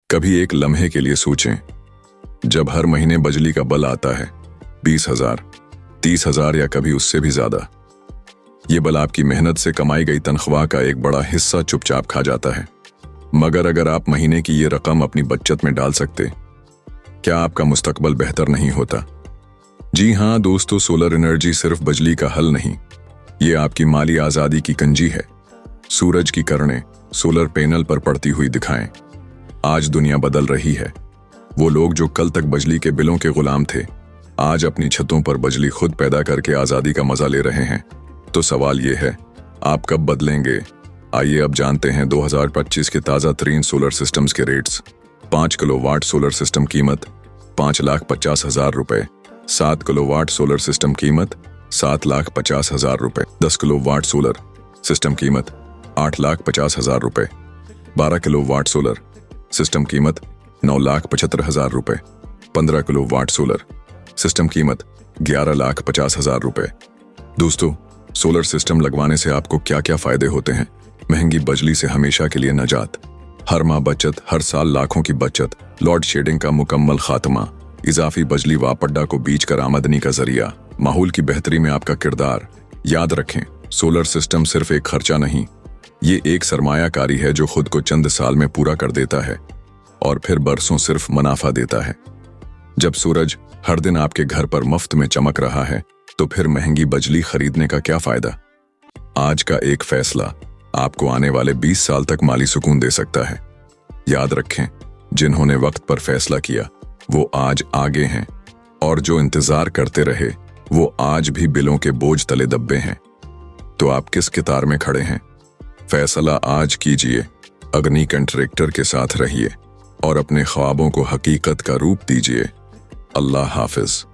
कभी एक लम्हे के लिए सोचें, जब हर महीने बिजली का बिल आता है 20,000, 30,000 या कभी उससे भी ज्यादा। ये बिल आपकी मेहनत से कमाई गई तनख्वाह का एक बड़ा हिस्सा चुपचाप खा जाता है। मगर अगर आप महीने की ये रकम अपनी बचत में डाल सकते, क्या आपका मुस्तकबल बेहतर नहीं होता? जी हाँ दोस्तों, सोलर एनर्जी सिर्फ बिजली का हल नहीं, ये आपकी माली आजादी की कंजी है। सूरज की किरणें सोलर पैनल पर पड़ती हुई दिखाएं। आज दुनिया बदल रही है। वो लोग जो कल तक बिजली के बिलों के गुलाम थे, आज अपनी छतों पर बिजली खुद पैदा करके आजादी का मजा ले रहे हैं। तो सवाल ये है, आप कब बदलेंगे? आइए अब जानते हैं 2025 के ताज़ा तरीन सोलर सिस्टम्स के रेट्स। 5 किलोवाट सोलर सिस्टम कीमत 5,50,000 रुपए। 7 किलोवाट सोलर सिस्टम कीमत 7,50,000 रुपए। 10 किलोवाट सोलर सिस्टम कीमत 8,50,000 रुपए। 12 किलोवाट सोलर सिस्टम कीमत 9,75,000 रुपए। 15 किलोवाट सोलर सिस्टम कीमत 11,50,000 रुपए। दोस्तों, सोलर सिस्टम लगवाने से आपको क्या क्या फायदे होते हैं? महंगी बिजली से हमेशा के लिए निजात, हर माह बचत, हर साल लाखों की बचत, लोड शेडिंग का मुकम्मल खात्मा, इजाफी बिजली वापड्डा को बीच कर आमदनी का जरिया, माहौल की बेहतरी में आपका किरदार। याद रखें, सोलर सिस्टम सिर्फ एक खर्चा नहीं, ये एक सरमायाकारी है जो खुद को चंद साल में पूरा कर देता है और फिर बरसों सिर्फ मुनाफा देता है। जब सूरज हर दिन आपके घर पर मुफ्त में चमक रहा है, तो फिर महंगी बिजली खरीदने का क्या फायदा? आज का एक फैसला आपको आने वाले 20 साल तक माली सुकून दे सकता है। याद रखें, जिन्होंने वक्त पर फैसला किया वो आज आगे हैं, और जो इंतजार करते रहे वो आज भी बिलों के बोझ तले दबे हैं। तो आप किस कतार में खड़े हैं? फैसला आज कीजिए, अग्नि कंट्रैक्टर के साथ रहिए और अपने ख्वाबों को हकीकत का रूप दीजिए। अल्लाह हाफिज।